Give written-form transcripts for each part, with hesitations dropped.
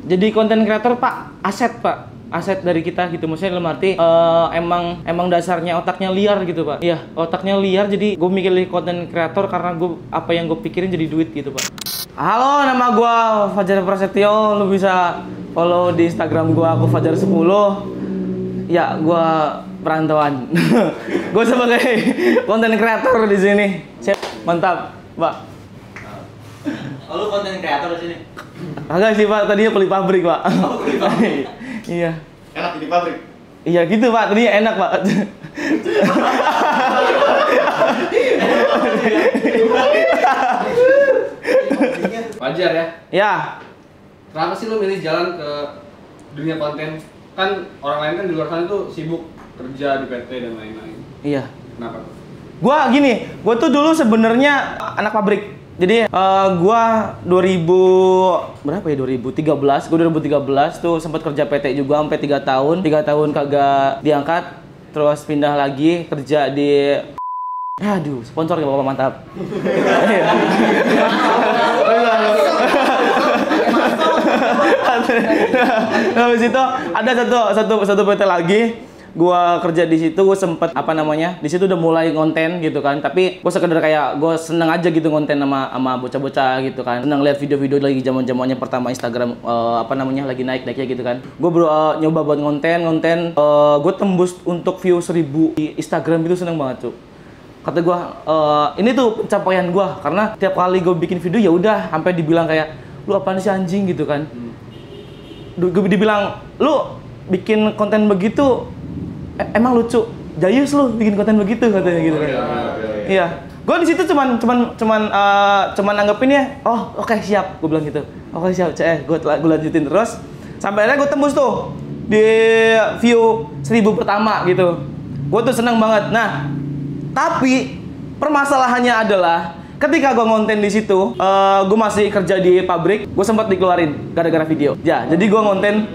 Jadi konten kreator Pak, aset Pak, aset dari kita gitu. Maksudnya dalam arti emang dasarnya otaknya liar gitu Pak. Iya, otaknya liar, jadi gue mikir konten kreator karena gue apa yang gue pikirin jadi duit gitu Pak. Halo, nama gue Fajar Prasetyo. Lu bisa follow di Instagram gue, aku Fajar 10. Ya, gue perantauan. Gue sebagai konten kreator di sini. Mantap, Pak. Oh, lu konten kreator di sini? Agak sih Pak, tadinya kuli pabrik Pak. Oh, kuli pabrik. Iya. Enak di pabrik? Iya gitu Pak, tadinya enak Pak. Wajar ya? Ya. Kenapa sih lu milih jalan ke dunia konten? Kan orang lain kan di luar sana tuh sibuk kerja di PT dan lain-lain. Iya. Kenapa? Gua tuh dulu sebenarnya anak pabrik. Jadi gua 2013, gua 2013 tuh sempat kerja PT juga sampai 3 tahun. 3 tahun kagak diangkat, terus pindah lagi kerja di aduh, sponsor ya Bapak, mantap. Habis itu ada satu PT lagi. Gua kerja di situ, gue sempet di situ udah mulai konten gitu kan. Tapi gue sekedar kayak gue seneng aja gitu konten sama bocah-bocah gitu kan. Seneng lihat video-video lagi zaman-zamannya pertama Instagram lagi naik-naiknya gitu kan. Gue nyoba buat konten, gue tembus untuk view 1000 di Instagram, itu seneng banget tuh. Kata gue, ini tuh pencapaian gue karena tiap kali gue bikin video ya udah sampai dibilang kayak lu apaan sih anjing gitu kan. Gue dibilang lu bikin konten begitu emang lucu, jayus lu bikin konten begitu katanya gitu kan. Iya. Gue di situ cuman nanggepin ya, oh oke, siap, gue bilang gitu. Oke siap, gue lanjutin terus sampai akhirnya gue tembus tuh di view 1000 pertama gitu. Gue tuh seneng banget. Nah, tapi permasalahannya adalah ketika gue ngonten di situ, gue masih kerja di pabrik, gue sempat dikeluarin gara-gara video. Ya, jadi gue ngonten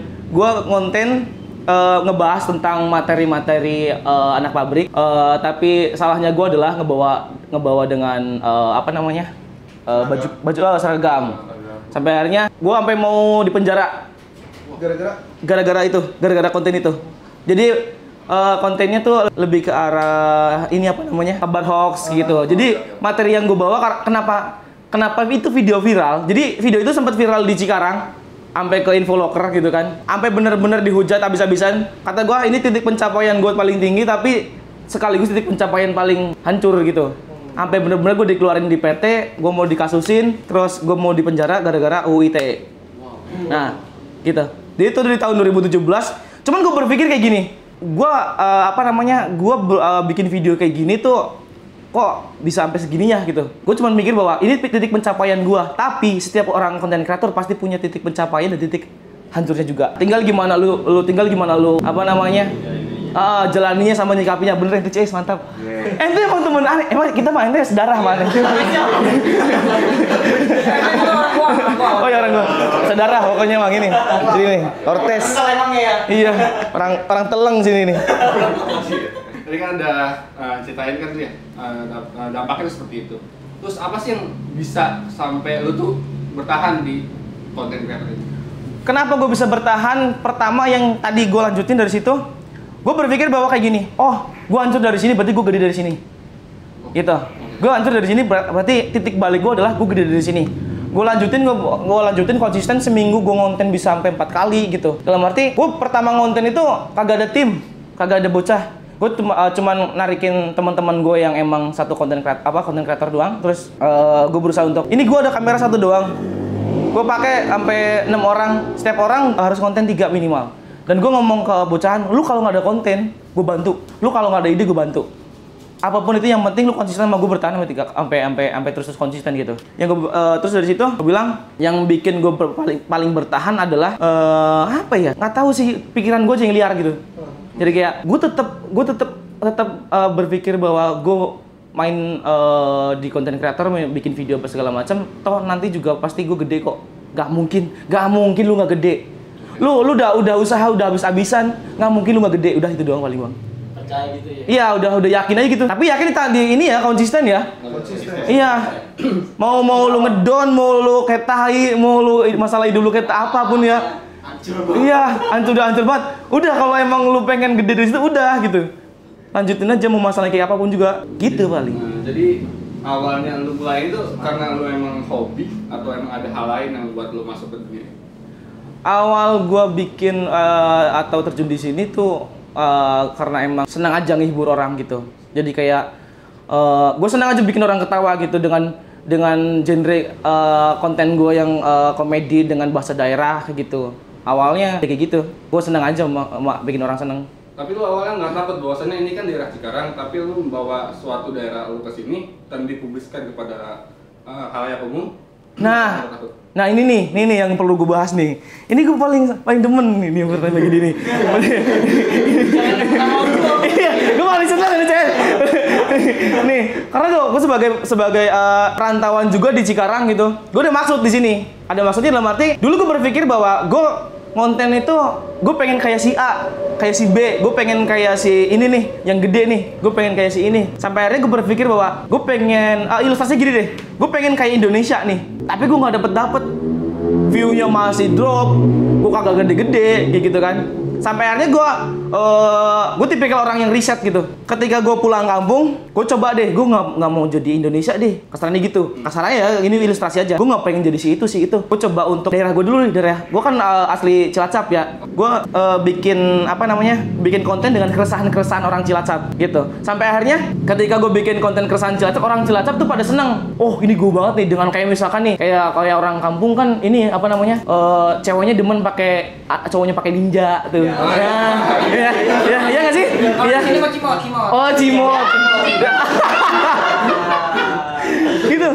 ngebahas tentang materi-materi anak pabrik, tapi salahnya gue adalah ngebawa dengan baju seragam. Sampai akhirnya gue sampai mau dipenjara gara-gara konten itu. Jadi kontennya tuh lebih ke arah kabar hoax gitu. Jadi materi yang gue bawa kenapa itu video viral. Jadi video itu sempat viral di Cikarang, sampai ke Infoloker gitu kan, sampai bener-bener dihujat habis-habisan. Kata gue ini titik pencapaian gue paling tinggi, tapi sekaligus titik pencapaian paling hancur gitu. Sampai bener-bener gue dikeluarin di PT, gue mau dikasusin, terus gue mau dipenjara gara-gara UU ITE. Nah, gitu. Jadi itu dari tahun 2017. Cuman gue berpikir kayak gini, gue bikin video kayak gini tuh kok bisa sampai segininya gitu. Gue cuma mikir bahwa ini titik pencapaian gue, tapi setiap orang konten kreator pasti punya titik pencapaian dan titik hancurnya juga. Tinggal gimana lu jalaninya sama nyikapinya. Bener itu Cis, mantap. Ente emang temen aneh, emang kita mah ente sedarah mana? Oh ya orang gua sedarah pokoknya emang ini. Sini nih, Ortes. Iya, orang Teleng sini nih. Tadi kan ada ceritain kan tuh ya, dampaknya seperti itu. Terus apa sih yang bisa sampai lu tuh bertahan di konten kreator ini? Kenapa gue bisa bertahan? Pertama yang tadi gue lanjutin dari situ, gue berpikir bahwa kayak gini, oh gue hancur dari sini berarti gue gede dari sini. Gitu. Gue hancur dari sini berarti titik balik gue adalah gue gede dari sini. Gue lanjutin konsisten, seminggu gue ngonten bisa sampai 4 kali gitu. Dalam arti gue pertama ngonten itu kagak ada tim, kagak ada bocah. Gue cuman narikin teman-teman gue yang emang satu konten kreator doang. Terus gue berusaha untuk ini, gue ada kamera satu doang. Gue pakai sampai 6 orang. Setiap orang harus konten 3 minimal. Dan gue ngomong ke bocahan, lu kalau nggak ada konten, gue bantu. Lu kalau nggak ada ide, gue bantu. Apapun itu yang penting lu konsisten sama gue, bertahan sampai terus konsisten gitu. Yang gue terus dari situ gue bilang yang bikin gue paling bertahan adalah nggak tahu sih, pikiran gue aja yang liar gitu. Jadi kayak gue tetap berpikir bahwa gue main di konten kreator, bikin video apa segala macam, toh nanti juga pasti gue gede kok. Gak mungkin lu nggak gede. Lu udah usaha udah habis-habisan, nggak mungkin lu nggak gede. Udah itu doang paling bang. percaya gitu ya. Iya, udah yakin aja gitu. Tapi yakin di ini ya konsisten ya. Konsisten. Iya. Mau lu ngedon, mau lu kayak tai, mau lu masalah dulu kayak apapun ya. Hancur banget. Iya, udah hancur banget. Udah kalau emang lu pengen gede dari situ udah gitu. Lanjutin aja mau masalah kayak apapun juga. Gitu paling. Nah, jadi awalnya lu mulai itu karena lu emang hobi atau emang ada hal lain yang buat lu masuk ke dunia? Awal gua bikin atau terjun di sini tuh karena emang senang aja ngehibur orang gitu. Jadi kayak gue senang aja bikin orang ketawa gitu dengan genre konten gue yang komedi dengan bahasa daerah kayak gitu. Awalnya kayak gitu, gue senang aja bikin orang seneng. Tapi lu awalnya nggak takut bahwasannya ini kan daerah Cikarang, tapi lu membawa suatu daerah lu ke sini dan dipubliskan kepada khalayak umum? Nah ini nih yang perlu gue bahas nih. Ini gue paling demen nih pertanyaan gini nih. Iya, gue paling senang ini cewek. Nih, karena gue sebagai perantauan juga di Cikarang gitu. Gue ada maksud di sini. Ada maksudnya dalam arti dulu gue berpikir bahwa gue konten itu gue pengen kayak si A, kayak si B, gue pengen kayak si ini nih, yang gede nih, gue pengen kayak si ini. Sampai akhirnya gue berpikir bahwa gue pengen ilustrasinya gini deh, gue pengen kayak Indonesia nih, tapi gue nggak dapet view-nya masih drop, gue kagak gede-gede, kayak gitu kan. Sampai akhirnya gue tipikal orang yang riset gitu. Ketika gue pulang kampung, gue coba deh, gue nggak mau jadi Indonesia deh. Kasarnya gitu. Kasarnya ya, ini ilustrasi aja. Gue nggak pengen jadi si itu. Gue coba untuk daerah gue dulu nih, daerah. Gue kan asli Cilacap ya. Gue bikin konten dengan keresahan-keresahan orang Cilacap gitu. Sampai akhirnya ketika gue bikin konten keresahan Cilacap, orang Cilacap tuh pada seneng. Oh ini gue banget nih dengan kayak misalkan nih, kayak orang kampung kan ini ceweknya demen pakai cowoknya pakai ninja tuh. Iya nggak sih? Iya. Ini mah cimot. Oh, cimot. Gitu.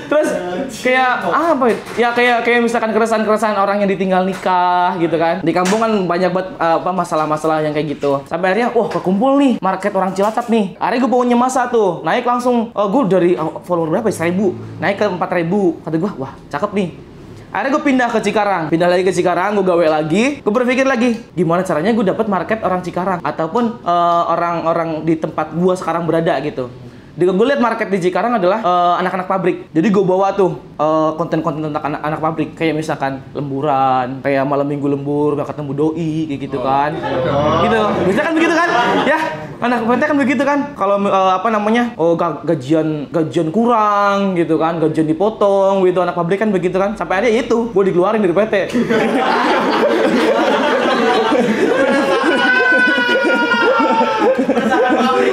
Terus kayak apa ya? Kayak misalkan keresahan orang yang ditinggal nikah gitu kan. Di kampung kan banyak banget masalah-masalah yang kayak gitu. Sampai akhirnya kekumpul nih market orang Cilacap nih. Akhirnya gue punya masa tuh. Naik langsung gue dari follower berapa ya? 1.000. Naik ke 4.000. Kata gue, wah, cakep nih. Akhirnya gue pindah lagi ke Cikarang, gue gawe lagi, gue berpikir lagi, gimana caranya gue dapat market orang Cikarang ataupun orang-orang di tempat gue sekarang berada gitu. Gue lihat market di Cikarang adalah anak-anak pabrik. Jadi gue bawa tuh konten-konten tentang anak-anak pabrik, kayak misalkan lemburan, kayak malam minggu lembur, gak ketemu doi, kayak gitu kan. Gitu, bisa kan begitu kan? Ya, anak PT kan begitu kan. Kalau gajian kurang gitu kan, gajian dipotong gitu, anak pabrik kan begitu kan. Sampai akhirnya itu, gue dikeluarin dari PT.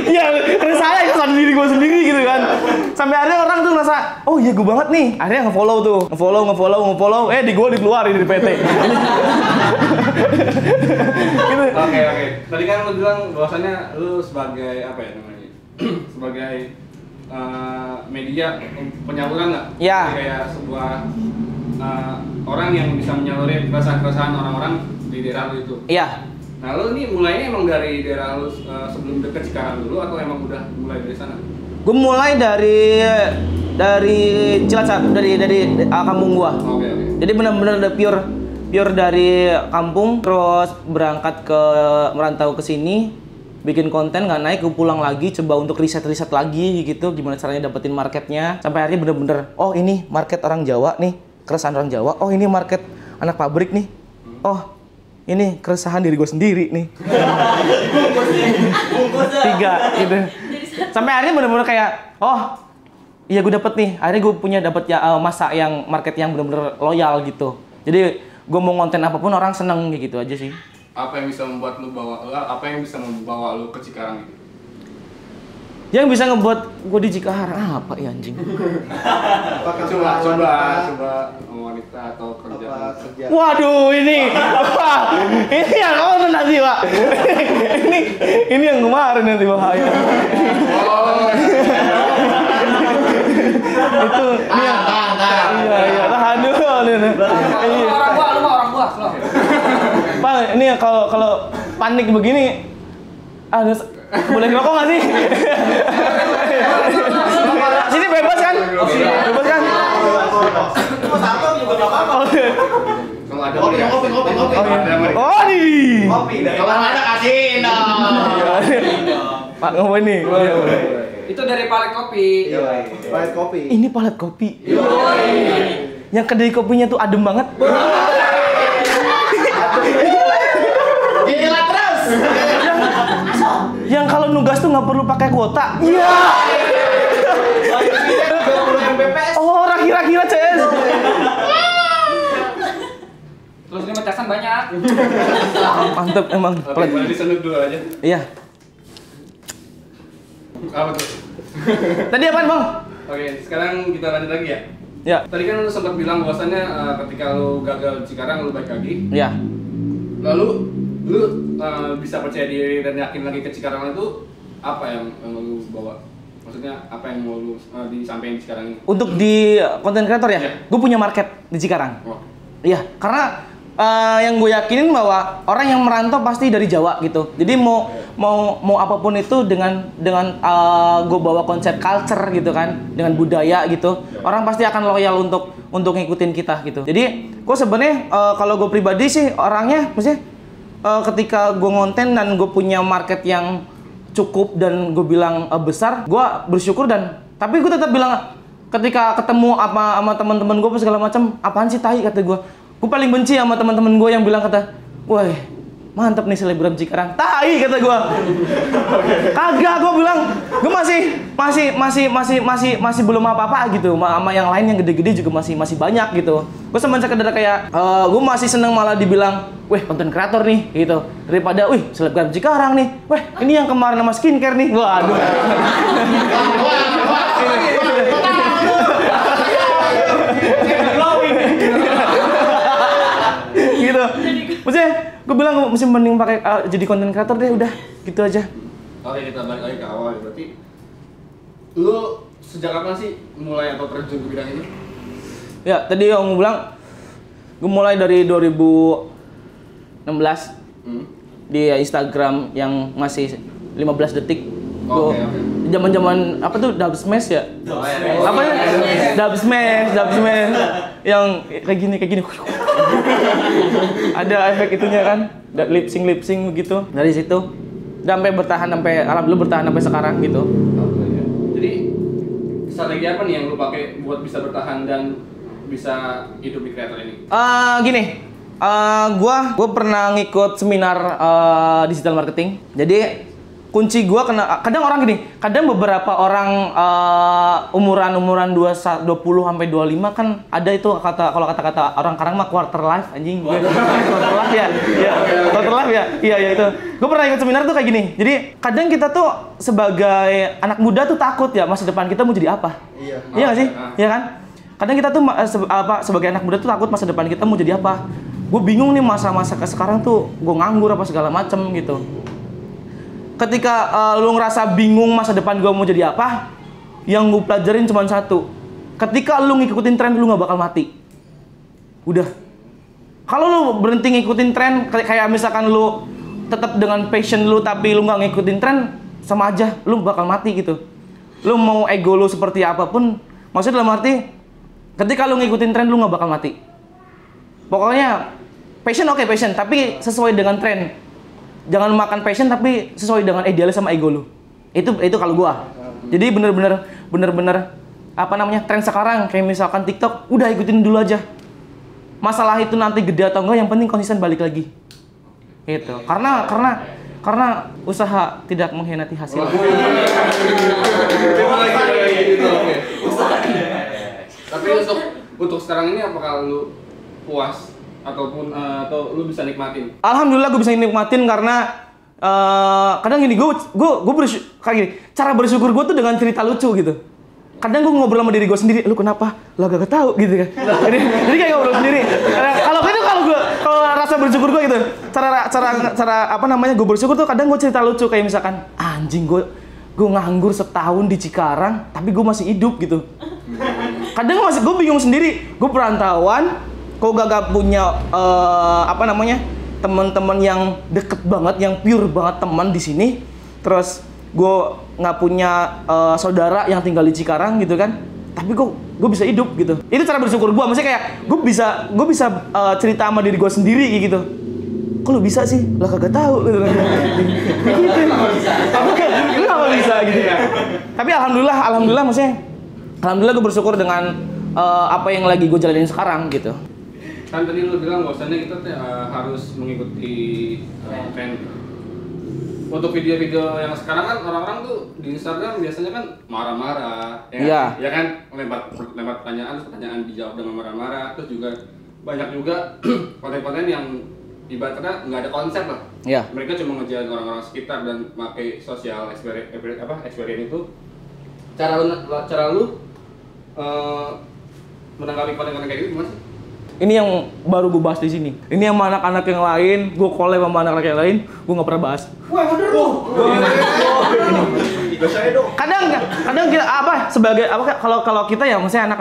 Iya, keresahan diri gue sendiri gitu kan. Sampai akhirnya orang tuh ngerasa, oh iya gue banget nih. Akhirnya nge-follow tuh, nge-follow. Dikeluarin dari PT. Gitu. Oke. Tadi kan lu bilang bahwasannya lu sebagai apa ya namanya? Sebagai media penyaluran nggak? Iya. Kayak sebuah orang yang bisa menyalurin keresahan-keresahan orang-orang di daerah lu itu. Iya. Nah, lu ini mulainya emang dari daerah lu sebelum deket Cikarang dulu atau emang udah mulai dari sana? Gue mulai dari Cilacap, dari kampung gua. Oke. Jadi benar-benar udah pure dari kampung, terus berangkat merantau ke sini, bikin konten nggak naik, gue pulang lagi coba untuk riset lagi gitu, gimana caranya dapetin marketnya. Sampai akhirnya bener-bener, oh ini market orang Jawa nih, keresahan orang Jawa. Oh ini market anak pabrik nih. Oh ini keresahan diri gue sendiri nih. Tiga gitu. Sampai akhirnya bener-bener kayak, oh iya gue dapet nih. Akhirnya gue punya dapet ya masa yang market yang bener-bener loyal gitu. Jadi gue mau konten apapun orang seneng kayak gitu aja sih. Apa yang bisa membuat lu membawa lu ke Cikarang gitu? Yang bisa ngebuat gue di Cikarang apa ya anjing? Coba wanita atau kerjaan. Waduh ini yang kemarin nanti Pak. ini yang kemarin nanti bahaya. Itu ini yang iya tahan dulu nih. Orang gua. Pak ini kalau panik begini boleh ngerokok nggak sih? Sini bebas kan? Bebas kan? Kalau ada Kopi, meriah. kopi. Ada meriah. Oh nih. Kopi dari mana kasih Pak ngomong nih. Itu dari palet kopi. Palet kopi. Ini palet kopi. Yang kedai kopinya tuh adem banget. Gila terus. Yang kalau nugas tuh nggak perlu pakai kuota. Iya. Oh, kira-kira CS. Terus ini mecasan banyak. Mantep emang. Oke, boleh disentuh dulu aja. Iya. Apa tuh? Tadi apaan, Bang? Oke, sekarang kita lanjut lagi ya. Ya. Tadi kan lu sempat bilang bahwasannya ketika lu gagal di Cikarang lu balik lagi. Ya. Lalu lu bisa percaya diri dan yakin lagi ke Cikarang itu apa yang lu bawa? Maksudnya apa yang mau lu disampaikan sekarang ini? Untuk di konten kreator ya, Iya. gue punya market di Cikarang. Oh. Iya, karena yang gue yakinin bahwa orang yang merantau pasti dari Jawa gitu. Jadi mau apapun itu dengan gue bawa konsep culture gitu kan, dengan budaya gitu, orang pasti akan loyal untuk ngikutin kita gitu. Jadi gue sebenarnya kalau gue pribadi sih orangnya, maksudnya ketika gue ngonten dan gue punya market yang cukup dan gue bilang besar, gue bersyukur tapi gue tetap bilang ketika ketemu sama teman-teman gue segala macam, apaan sih tai kata gue paling benci sama teman-teman gue yang bilang kata, woi mantap nih selebgram Cikarang, tai kata gue. Kagak, gue bilang gue masih belum apa-apa gitu, sama yang lain yang gede-gede juga masih banyak gitu. Gue semenjak sekedar kayak gue masih seneng malah dibilang, weh konten kreator nih gitu, daripada wih selebgram Cikarang nih, weh ini yang kemarin sama skincare nih. Waduh. Gitu. Maksudnya gue bilang mesti mending pakai jadi konten kreator deh, udah gitu aja. Oke, kita balik lagi ke awal. Berarti lu sejak kapan sih mulai atau terjun ke bidang ini? Ya, tadi yang gue bilang gue mulai dari 2016 di Instagram yang masih 15 detik. Oke. Zaman-zaman apa tuh dub smash ya? Apa ya? Dub smash yang kayak gini. Ada efek itunya kan? Lip sync begitu. Dari situ sampai alhamdulillah bertahan sampai sekarang gitu. Jadi strategi apa nih yang lu pakai buat bisa bertahan dan bisa hidup di kreator ini? Gini. Gua pernah ngikut seminar digital marketing. Jadi kunci gua kadang orang gini, kadang beberapa orang umuran 20 sampai 25 kan ada itu kalau kata orang Karang mah quarter life anjing. Quarter life ya. Iya, quarter life ya. Iya itu. Gua pernah ikut seminar tuh kayak gini. Jadi kadang kita tuh sebagai anak muda tuh takut ya masa depan kita mau jadi apa. Iya. Iya nggak sih? Iya kan? Kadang kita tuh sebagai anak muda tuh takut masa depan kita mau jadi apa. Gue bingung nih masa-masa sekarang tuh gue nganggur apa segala macem gitu. Ketika lu ngerasa bingung masa depan gue mau jadi apa, yang gue pelajarin cuma satu. Ketika lu ngikutin tren, lu nggak bakal mati. Udah. Kalau lu berhenti ngikutin tren, kayak misalkan lu tetap dengan passion lu tapi lu nggak ngikutin tren, sama aja lu bakal mati gitu. Lu mau ego lu seperti apapun, maksudnya dalam arti ketika lu ngikutin tren, lu nggak bakal mati. Pokoknya passion oke, passion, tapi sesuai dengan tren. Jangan makan passion tapi sesuai dengan idealis sama ego lu. Itu kalau gua. Jadi bener-bener apa namanya tren sekarang kayak misalkan TikTok, udah ikutin dulu aja. Masalah itu nanti gede atau enggak, yang penting konsisten balik lagi. Gitu. Karena usaha tidak mengkhianati hasil. Tapi untuk sekarang ini apakah lu puas ataupun atau lu bisa nikmatin? Alhamdulillah gue bisa nikmatin karena kadang gini, gue kayak gini, cara bersyukur gue tuh dengan cerita lucu gitu. Kadang gue ngobrol sama diri gue sendiri, lu kenapa? Lo gak tahu gitu kan. Jadi kayak ngobrol sendiri. Kalau rasa bersyukur gue gitu. Cara apa namanya gue bersyukur tuh kadang gue cerita lucu kayak misalkan anjing gue nganggur setahun di Cikarang tapi gue masih hidup gitu. Kadang gue bingung sendiri, gue perantauan, kok gak punya teman-teman yang deket banget, yang pure banget teman di sini. Terus gue nggak punya saudara yang tinggal di Cikarang gitu kan. tapi gue bisa hidup gitu. Itu cara bersyukur gue, maksudnya kayak gue bisa cerita sama diri gue sendiri gitu. Kok lu bisa sih? Lah kagak tahu gitu. Gitu. Lu nggak bisa gitu ya. Tapi alhamdulillah maksudnya gue bersyukur dengan apa yang lagi gue jalanin sekarang gitu. Kan tadi lu bilang bahwasannya kita harus mengikuti tren. Untuk video-video yang sekarang kan orang-orang tuh di Instagram biasanya kan marah-marah, ya kan lempar pertanyaan dijawab dengan marah-marah, terus juga banyak juga konten-konten yang ibaratnya nggak ada konsep lah. Iya. Mereka cuma ngejalan orang-orang sekitar dan pakai sosial experience itu. Cara lu menanggapi konten-konten kayak gitu gimana sih? Ini yang baru gue bahas di sini. Ini yang sama anak-anak yang lain, gue collab sama anak-anak yang lain, gue nggak pernah bahas. Wah, bener lu. Kadang kita sebagai kalau kita ya maksudnya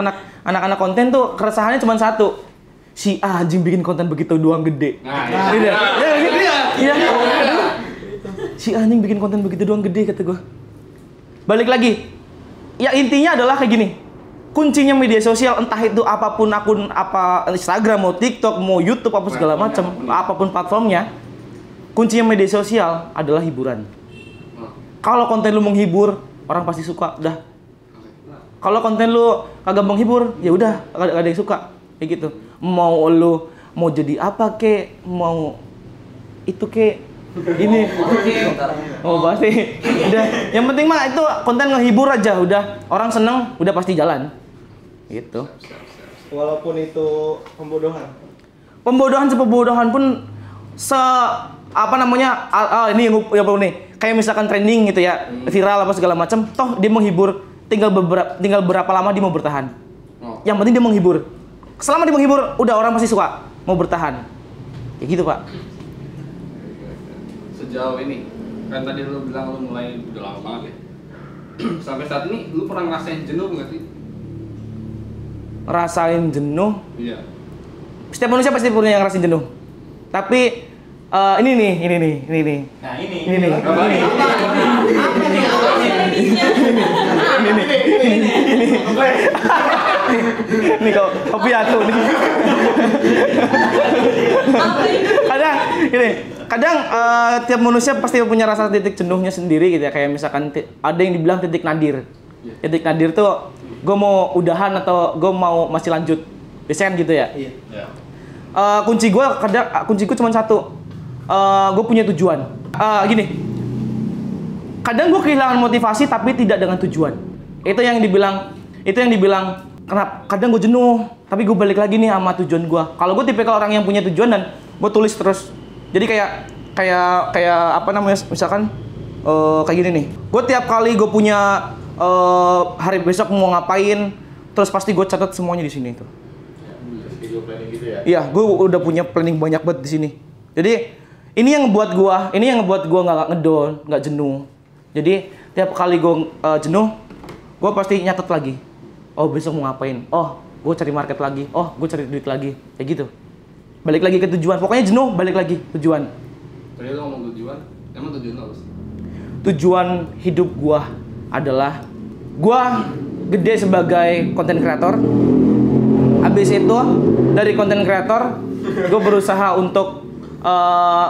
anak-anak konten tuh keresahannya cuma satu. Si anjing bikin konten begitu doang gede. Nah, iya. Si anjing bikin konten begitu doang gede kata gue. Balik lagi. Ya intinya adalah kayak gini. Kuncinya media sosial, entah itu apapun akun Instagram, mau TikTok, mau YouTube, apa segala macam, apapun platformnya, kuncinya media sosial adalah hiburan. Kalau konten lu menghibur, orang pasti suka, udah. Kalau konten lu kagak menghibur, ya udah, kagak ada yang suka, kayak gitu. Mau jadi apa kek, mau itu kek, ini, pasti, udah. Yang penting mah itu konten ngehibur aja, udah. Orang seneng, udah pasti jalan. Gitu. Walaupun itu pembodohan. Pembodohan pun ini yang nih kayak misalkan trending gitu ya, viral apa segala macam, toh dia menghibur, tinggal berapa lama dia mau bertahan. Yang penting dia menghibur. Selama dia menghibur, udah orang pasti suka, mau bertahan. Kayak gitu, Pak. Sejauh ini, kan tadi lu bilang lu mulai udah lama banget ya. Sampai saat ini lu pernah ngerasain jenuh nggak sih? Rasain jenuh? Iya. Setiap manusia pasti punya yang ngerasain jenuh. Tapi ini nih. Nah, ini. Ini. Ini kok kopi aku nih. Kadang tiap manusia pasti punya rasa titik jenuhnya sendiri gitu ya. Kayak misalkan ada yang dibilang titik nadir. Titik nadir tuh gue mau udahan atau gue mau masih lanjut. Biasanya kan gitu ya. Iya. Kunci gue cuma satu. Gue punya tujuan. Gini. Kadang gue kehilangan motivasi tapi tidak dengan tujuan. Itu yang dibilang kenapa? Kadang gue jenuh, tapi gue balik lagi nih sama tujuan gue. Kalau gue tipikal orang yang punya tujuan dan gue tulis terus. Jadi kayak apa namanya? Misalkan kayak gini nih. Gue tiap kali gue punya hari besok mau ngapain, terus pasti gue catat semuanya di sini tuh. Video planning gitu ya? Iya, gue udah punya planning banyak banget di sini. Jadi ini yang ngebuat gue nggak ngedown, nggak jenuh. Jadi tiap kali gue jenuh, gue pasti nyatet lagi. Oh besok mau ngapain? Oh gue cari market lagi. Oh gue cari duit lagi. Kayak gitu. Balik lagi ke tujuan. Pokoknya jenuh, balik lagi tujuan. Tadi lu ngomong tujuan, emang tujuan apa sih? Tujuan hidup gue adalah gue gede sebagai content creator. Habis itu dari content creator gue berusaha untuk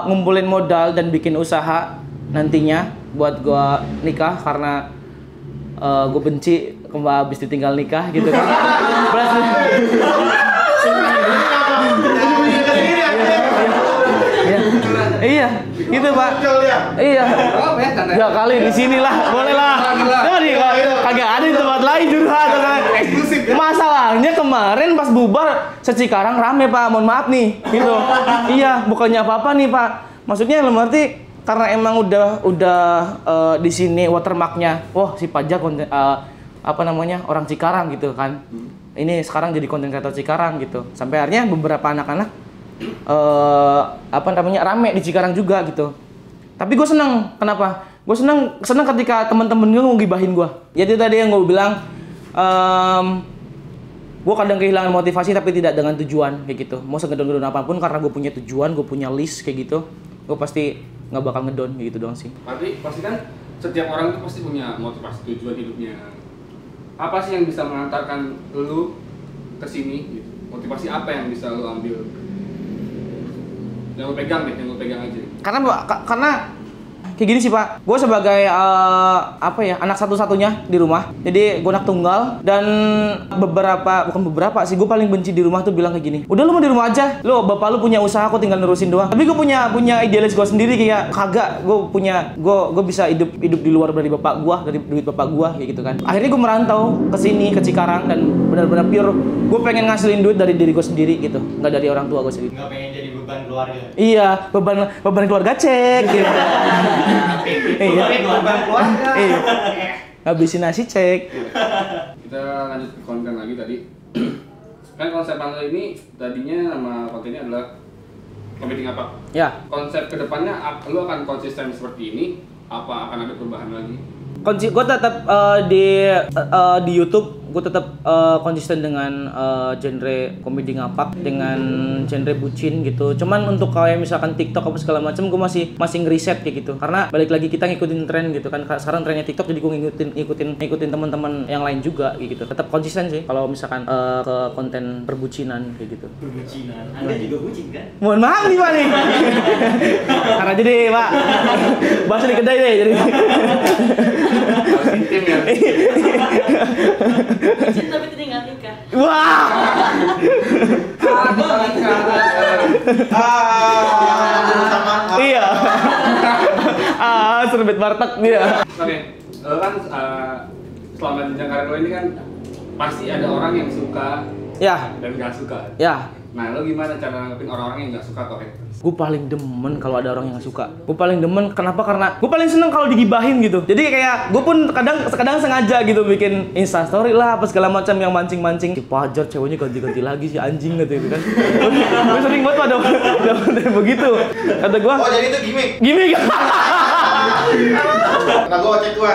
ngumpulin modal dan bikin usaha nantinya buat gue nikah karena gue benci habis ditinggal nikah gitu kan. Iya, gitu Pak. Iya. Ya kali di sinilah, boleh lah. Jadi kagak ada di tempat lain curhat kan. Masalahnya kemarin pas bubar Cikarang rame Pak, mohon maaf nih, gitu. Iya, bukannya apa-apa nih Pak. Maksudnya dalam arti karena emang udah di sini watermarknya, wah si Pajak orang Cikarang gitu kan. Ini sekarang jadi konten kreator Cikarang gitu. Sampai akhirnya beberapa anak-anak rame di Cikarang juga gitu. Tapi gue seneng, kenapa? Gue seneng ketika teman-teman gue ngegibahin gue. Jadi tadi yang gue bilang, gue kadang kehilangan motivasi tapi tidak dengan tujuan kayak gitu. Mau segedon-gedon apapun karena gue punya tujuan, gue punya list kayak gitu, gue pasti nggak bakal ngedon kayak gitu doang sih. Pasti kan setiap orang itu pasti punya motivasi tujuan hidupnya. apa sih yang bisa mengantarkan lu ke sini gitu? Motivasi apa yang bisa lu ambil? Yang lu pegang deh, yang lu pegang aja. Karena kayak gini sih Pak, gue sebagai anak satu-satunya di rumah, jadi gue anak tunggal dan bukan beberapa sih, gue paling benci di rumah tuh bilang kayak gini, udah lu mau di rumah aja, lu bapak lu punya usaha aku tinggal nerusin doang. Tapi gue punya idealis gue sendiri kayak kagak, gue bisa hidup di luar dari bapak gue, dari duit bapak gue kayak gitu kan. Akhirnya gue merantau ke sini ke Cikarang dan benar-benar pure gue pengen ngasilin duit dari diri gue sendiri gitu, nggak dari orang tua gue sendiri. Nggak pengen jadi beban keluarga. Iya, beban keluarga cek gitu. Iya, beban keluarga. Iya. Habisin nasi cek. Kita lanjut ke konten lagi tadi. Kan konsep Anda ini tadinya nama kontennya adalah competing apa? Ya. Konsep kedepannya lu akan konsisten seperti ini? Apa akan ada perubahan lagi? Gue tetap di YouTube gue tetap konsisten dengan genre komedi ngapak dengan genre bucin gitu. Cuman untuk kayak misalkan TikTok apa segala macam gue masih ngeriset kayak gitu. Karena balik lagi kita ngikutin tren gitu kan. Sekarang trennya TikTok jadi gue ngikutin teman-teman yang lain juga kayak gitu. Tetap konsisten sih kalau misalkan ke konten perbucinan kayak gitu. Perbucinan. Anda juga bucin kan? Mohon maaf nih Pak nih. Karena aja deh Pak. Bahas di kedai deh jadi. Harus intim ya. Bucin tapi tinggal nikah. Wah. Iya. Serbet Bartek dia. Oke, lo kan selama jenjang karir lo ini kan pasti ada orang yang suka Ya. dan gak suka. Ya. Nah, lo gimana cara nanggepin orang-orang yang gak suka atau haters? Gue paling demen kalau ada orang yang suka. Gue paling demen kenapa? Karena gue paling seneng kalau digibahin gitu. Jadi kayak gue pun kadang sengaja gitu bikin Insta story lah apa segala macam yang mancing-mancing. Si Pajar ceweknya ganti-ganti lagi si anjing gitu kan. Gue sering banget ada begitu. Kata gue. Oh, jadi itu gimmick. Gimik. Nah, gua cek gua.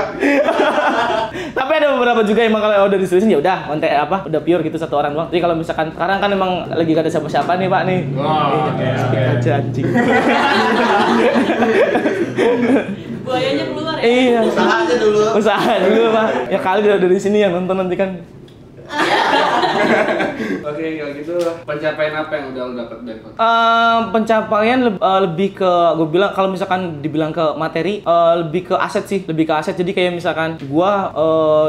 Tapi ada beberapa juga emang kalau udah diseriusin ya udah konten udah pure gitu satu orang doang. Jadi kalau misalkan sekarang kan emang lagi gak ada siapa-siapa nih Pak nih. Wow, Speak aja anjing. Buayanya keluar ya. Iya. Usaha aja dulu. Usaha dulu Pak. Ya kali dari sini yang nonton nanti kan. Oke, kalau gitu pencapaian apa yang udah lo dapet dari konten? Pencapaian lebih ke gue bilang kalau misalkan dibilang ke materi lebih ke aset sih, lebih ke aset. Jadi kayak misalkan gua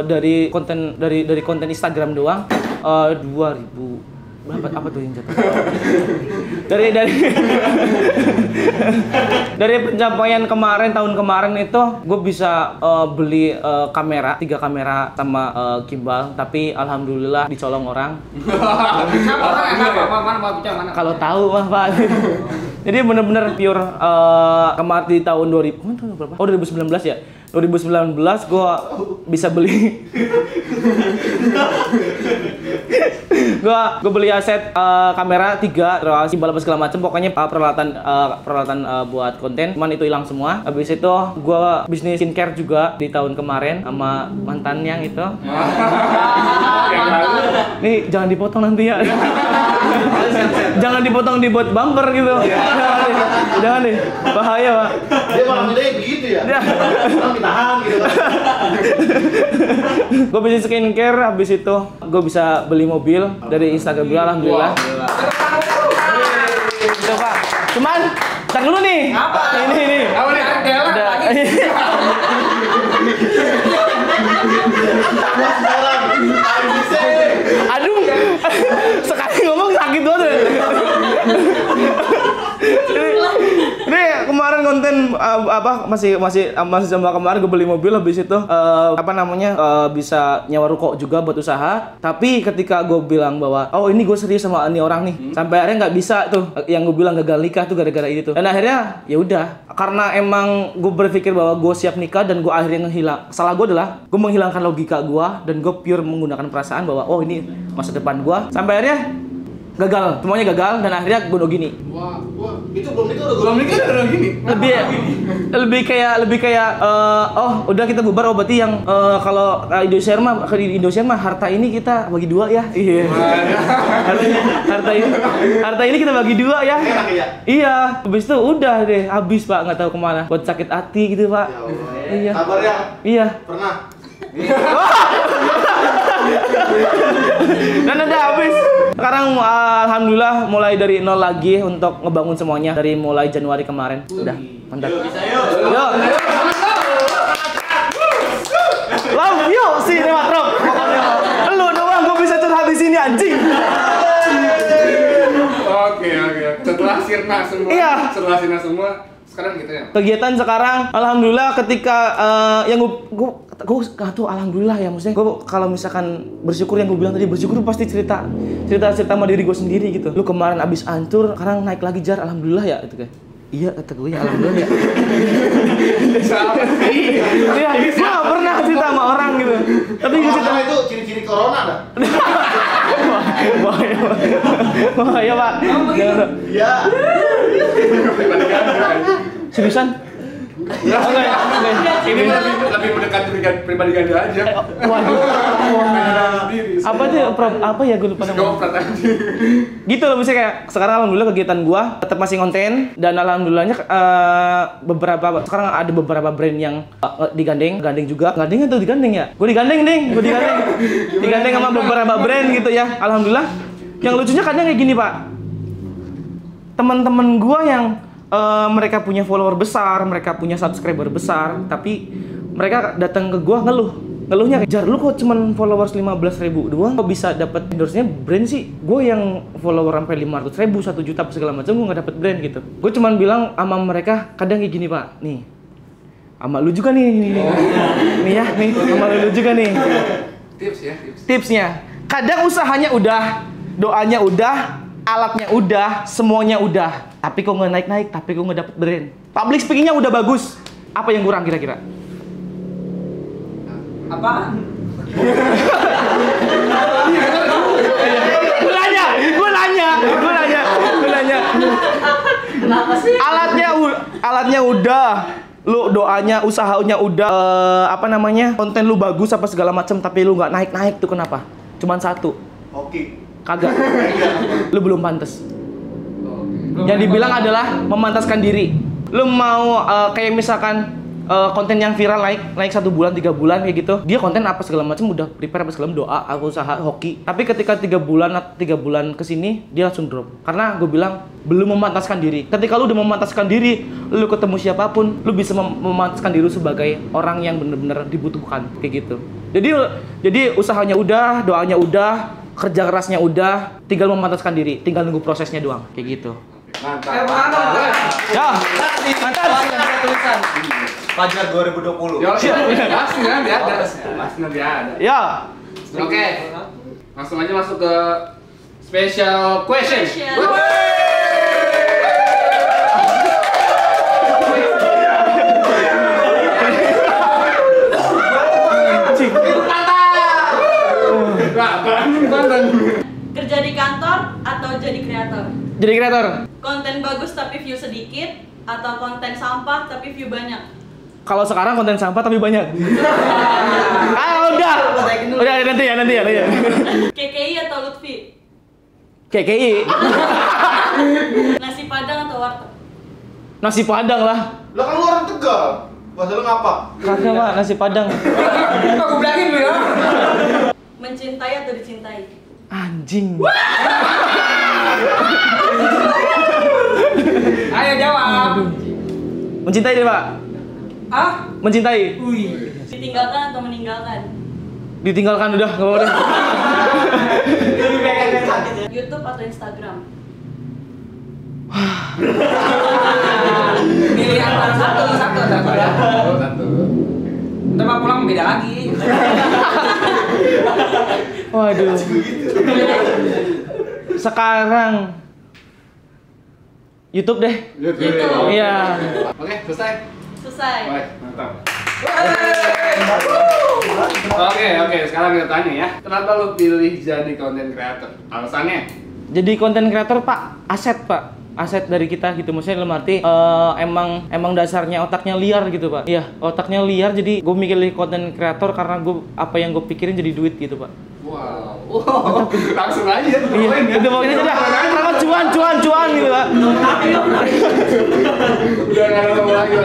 dari konten Instagram doang 2000 berapa apa tuh yang jatuh? dari pencapaian tahun kemarin itu gue bisa beli kamera 3 kamera sama gimbal, tapi alhamdulillah dicolong orang. Mana? Kalau tahu mah Pak. Jadi bener-bener pure kemarin di tahun 2000 berapa? Oh 2019 ya. 2019 gue bisa beli gue beli aset kamera 3 terus gimbal apa segala macam, pokoknya peralatan buat konten, cuman itu hilang semua. Habis itu gue bisnis skincare juga di tahun kemarin sama mantan yang itu. Nih jangan dipotong nanti ya. Jangan dipotong dibuat bumper gitu. Jangan deh, bahaya Pak. Dia malah gede begitu ya. Orang ditahan gitu kan. Gue bisnis skincare, habis itu gue bisa beli mobil dari Instagram gue, alhamdulillah. Gitu Pak. Cuman, ntar dulu nih. Apa? Ini. Apa nih? Udah. Aduh, sekali ngomong sakit banget. Ini kemarin konten masih sama kemarin gue beli mobil, habis itu bisa nyewa ruko juga buat usaha. Tapi ketika gue bilang bahwa ini gue serius sama ini orang nih, sampai akhirnya nggak bisa tuh yang gue bilang gagal nikah tuh gara-gara ini tuh. Dan akhirnya ya udah, karena emang gue berpikir bahwa gue siap nikah dan gue akhirnya salah gue adalah gue menghilangkan logika gue dan gue pure menggunakan perasaan bahwa ini masa depan gue. Sampai akhirnya gagal, semuanya gagal dan akhirnya gue gini. Wah, itu belum nikah udah gini. Lebih kayak udah kita bubar, berarti yang kalau Indosiar mah harta ini kita bagi 2 ya. Iya. harta ini kita bagi 2 ya. Enak ya? Iya. Habis itu udah deh, habis Pak, nggak tahu kemana. Buat sakit hati gitu Pak. Ya Allah. Iya. Sabar ya. Iya. Pernah. Dan udah habis. Sekarang alhamdulillah mulai dari nol lagi untuk ngebangun semuanya dari mulai Januari kemarin. Udah, mantap. Yo. Love you Sinematrop. Lu doang gua bisa curhat di sini anjing. Oke. Setelah sirna semua, Iya. Sekarang gitu ya. Kegiatan sekarang, alhamdulillah ketika yang gue gak tuh alhamdulillah ya, maksudnya gue kalau misalkan bersyukur yang gue bilang tadi, bersyukur pasti cerita sama diri gue sendiri gitu. Lu kemarin abis hancur, sekarang naik lagi Jar, alhamdulillah ya gitu kan. Iya kata gue ya alhamdulillah ya. Iya, gue gak pernah cerita sama orang gitu. Tapi gue cerita itu ciri-ciri corona dah. Bahaya Pak. Iya. Seriusan? Oke. Ini lebih mendekat pribadi ganda aja. Waduh. Apa tuh? Apa ya gue lupa namanya. Gitu loh, misalnya kayak sekarang alhamdulillah kegiatan gua tetap masih konten dan alhamdulillahnya sekarang ada beberapa brand yang digandeng juga. Gandeng atau digandeng ya? Gue digandeng. Digandeng sama beberapa brand gitu ya. Alhamdulillah. Yang lucunya kadang kayak gini, Pak. Teman-teman gua yang mereka punya follower besar, mereka punya subscriber besar, tapi mereka datang ke gua ngeluhnya kayak, Jar, lu kok cuman followers 15.000 doang, kok bisa dapat endorse-nya brand sih? Gue yang follower sampai 500.000, 1 juta segala macam, gue nggak dapet brand gitu. Gue cuman bilang sama mereka kadang kayak gini, Pak, nih, sama lu juga nih ya, sama lu juga nih. Tipsnya, kadang usahanya udah, doanya udah, alatnya udah, semuanya udah, tapi kok nggak naik, tapi kok nggak dapet brand. Public speaking-nya udah bagus, apa yang kurang kira-kira? Apaan? Gue nanya. Kenapa sih? Alatnya udah, lu doanya, usahanya udah, konten lu bagus apa segala macam, tapi lu nggak naik tuh kenapa? Cuman satu. Oke. Kagak. Lu belum pantas. Yang dibilang adalah memantaskan diri. Lu mau kayak misalkan konten yang viral naik 1 bulan, 3 bulan kayak gitu, dia konten apa segala macam udah prepare apa segala macam, doa, aku usaha hoki, tapi ketika 3 bulan kesini dia langsung drop karena gue bilang belum memantaskan diri. Ketika lu udah memantaskan diri, lu ketemu siapapun, lu bisa memantaskan diri sebagai orang yang bener-bener dibutuhkan kayak gitu. Jadi usahanya udah, doanya udah, kerja kerasnya udah, tinggal memantaskan diri, tinggal nunggu prosesnya doang kayak gitu. Mantap. Ya, mantap. Tulisan Fajar 2020. Pasti nanti ada. Ya. Oke. Langsung aja masuk ke special question. Kerja di kantor atau jadi kreator? Jadi kreator. Konten bagus tapi view sedikit atau konten sampah tapi view banyak? Kalau sekarang konten sampah tapi banyak. Udah nanti ya. KKI atau Lutfi? KKI. Nasi Padang atau warteg? Nasi Padang lah. Lah kan lu orang Tegal. Bahasa lu ngapa? Kagak, Pak, nasi Padang. Aku bilangin lu ya. Mencintai atau dicintai? Anjing. Ayo jawab. Mencintai deh, Pak. Mencintai. Ditinggalkan atau meninggalkan? Ditinggalkan udah, enggak boleh. YouTube atau Instagram? Pilih antara satu. Ntar mau pulang beda lagi. Waduh. Sekarang YouTube deh. YouTube. Iya. Oke, selesai. Baik, mantap. Oke, sekarang kita tanya ya. Kenapa lu pilih jadi content creator? Alasannya? Jadi konten kreator, Pak, aset, Pak. Aset dari kita gitu, maksudnya dalam arti emang dasarnya otaknya liar gitu, Pak. Iya, otaknya liar, jadi gue mikir konten kreator karena apa yang gue pikirin jadi duit gitu, Pak. Wow. Langsung aja. Iya, itu pokoknya sudah karena cuan gitu, Pak. Udah nggak ada ngomong lagi.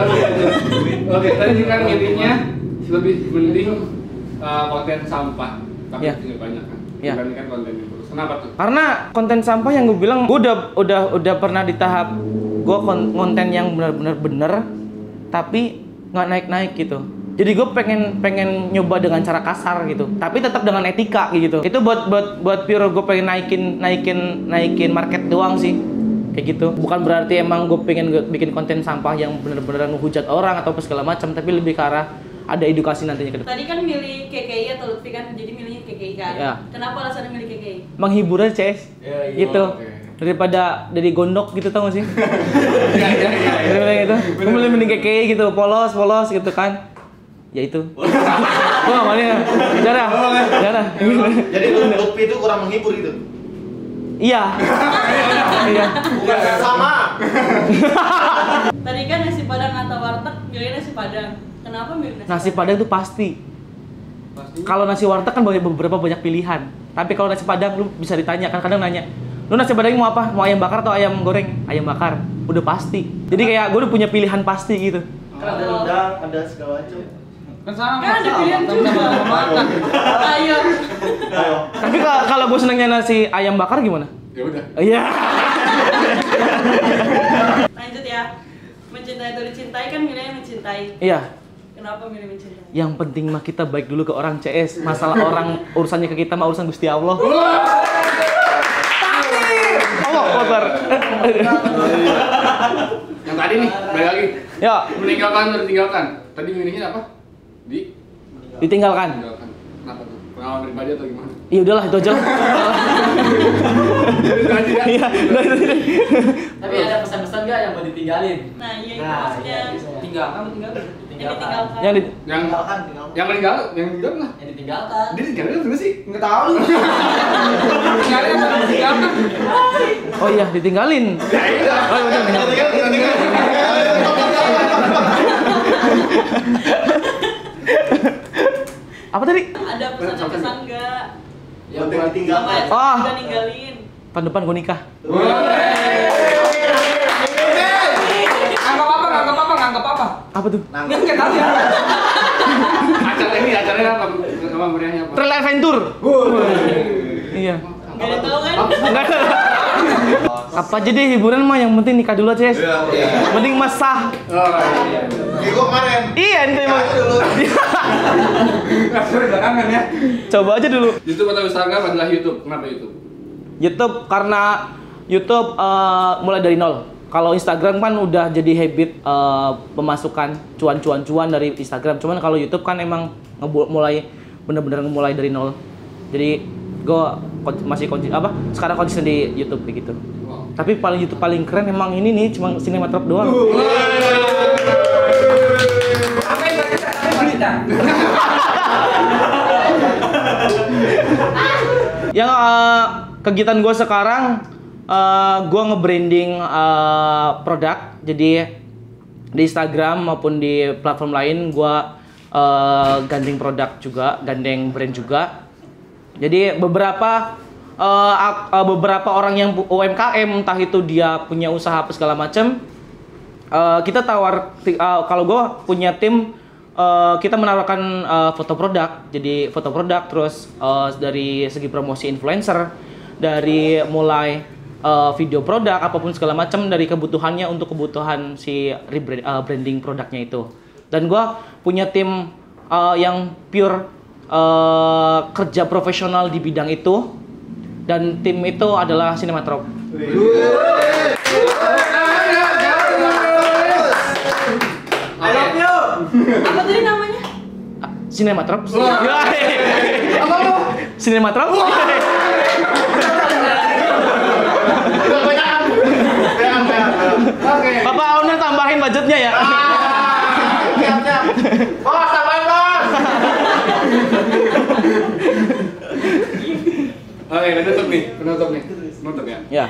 Oke, tadi kan intinya lebih mending konten sampah. tapi Iya. tidak banyak kan. Iya. Dibandingkan konten yang bagus. Kenapa tuh? Karena konten sampah yang gue bilang, gue udah pernah di tahap gue konten yang bener tapi nggak naik gitu. Jadi gue pengen nyoba dengan cara kasar gitu, tapi tetap dengan etika gitu. Itu buat pure gue pengen naikin market doang sih, kayak gitu. Bukan berarti emang gue pengen bikin konten sampah yang bener-bener ngehujat orang atau apa segala macam, tapi lebih ke arah ada edukasi nantinya ke depan. Tadi kan milih KKI atau Lutfi kan, jadi milihnya KKI kan? Iya. Kenapa alasannya milih KKI? Menghibur aja, Ces. Iya, Gitu. oke. Daripada dari gondok gitu, tau gak sih? Iya. Daripada gitu. Gue mending KKI gitu, polos gitu kan. Ya itu. Wah, mana? Jarah. Jadi Lutfi itu kurang menghibur gitu. Iya. Iya. Bukan sama. Tadi kan nasi padang atau warteg, milih nasi padang. Kenapa milih Nasi padang itu pasti. Kalau nasi warteg kan banyak pilihan. Tapi kalau nasi padang lu bisa ditanya, kan kadang nanya, lu nasi padang mau apa? Mau ayam bakar atau ayam goreng? Ayam bakar. Udah pasti. Jadi kayak gue udah punya pilihan pasti gitu. Kan ada rendang, ada segala macam. Kan sama. Kan ada pilihan juga. Makan. Ayo. Ayo. Tapi kalau gue senengnya nasi ayam bakar gimana? Ya udah. Iya. Lanjut ya. Mencintai atau dicintai kan milihnya mencintai. Iya. Kenapa milih mencintai? Yang penting mah kita baik dulu ke orang, CS. Masalah orang urusannya ke kita mah urusan Gusti Allah. Allah kotor. Yang tadi nih, balik lagi. Ya, Meninggalkan atau ditinggalkan? Tadi milihnya apa? ditinggalkan. Ditinggalkan. Kenapa tuh? Pengalaman pribadi atau gimana? Iya udahlah itu aja lah. Iya, udah itu. Tapi ada pesan-pesan nggak yang mau ditinggalin? Nah, iya itu maksudnya. Tinggalkan, tinggalkan. Yang ditinggalkan. Yang di, Yang Tinggalkan. yang meninggal lah. Yang ditinggalkan. Dia ditinggalin apa sih? Nggak tahu. Tinggalin apa? Ditinggalkan. oh iya ditinggalin. Oh iya bener. Apa tadi? Ada pesan-pesan nggak? Yang Buat yang buat ditinggalkan. Sama Oh. juga ninggalin. Tahun depan gue nikah. Anggap apa? Apa tuh? Nggak tahu ya. Acaranya apa? Apa meriahnya apa? Trail adventure. Iya. Nggak ada tahu kan? Enggak. Apa aja deh hiburan mah, yang penting nikah dulu aja, Ces. Mending mas sah. Kayak gua kemarin. Iya, ini emang. Belakangan ya. Coba aja dulu. YouTube atau Instagram adalah YouTube. Kenapa YouTube? YouTube karena YouTube mulai dari nol. Kalau Instagram kan udah jadi habit pemasukan cuan dari Instagram. Cuman kalau YouTube kan emang bener-bener mulai dari nol. Jadi gue masih sekarang konsisten di YouTube kayak gitu. Wow. Tapi YouTube paling keren emang ini nih, cuma Cinematrop doang. Yang kegiatan gue sekarang, gue nge-branding produk. Jadi di Instagram maupun di platform lain gue gandeng produk juga, gandeng brand juga. Jadi beberapa orang yang UMKM, entah itu dia punya usaha apa segala macam, kita kalau gue punya tim, kita menawarkan foto produk. Jadi foto produk, terus dari segi promosi influencer, dari mulai video produk apapun segala macam, dari kebutuhannya untuk kebutuhan si branding produknya itu. Dan gue punya tim yang pure kerja profesional di bidang itu, dan tim itu adalah Cinematrop. Apa tadi namanya? Cinematrop. Cinematrop. Bapak owner tambahin budgetnya ya. Siap. Bos, tambahin bos. Oke, penutup ya. Ya.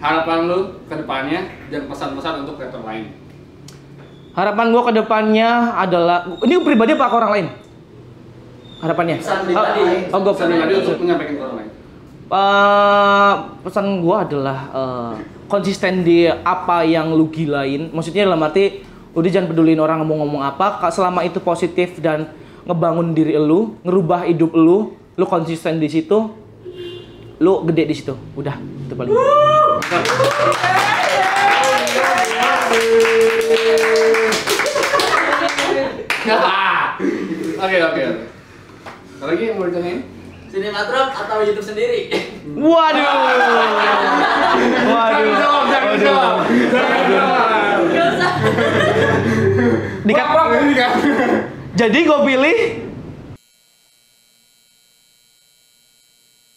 Harapan lu ke depannya dan pesan-pesan untuk kreator lain. Harapan gua ke depannya adalah, ini pribadi apa ke orang lain? Harapannya? Pesan pribadi. Oh, gua Pesan pribadi untuk menyampaikan ke orang lain. Pesan gua adalah konsisten di apa yang lu gilain. Maksudnya dalam arti udah jangan pedulin orang ngomong-ngomong apa, selama itu positif dan ngebangun diri lu, ngerubah hidup lu, lu konsisten di situ, lu gede di situ. Udah, itu paling. Oke. Lagi yang mau ditanyain? Sinetron atau YouTube sendiri? Waduh. Jangan jawab. Gak usah. Dikat, Bro. Jadi gue pilih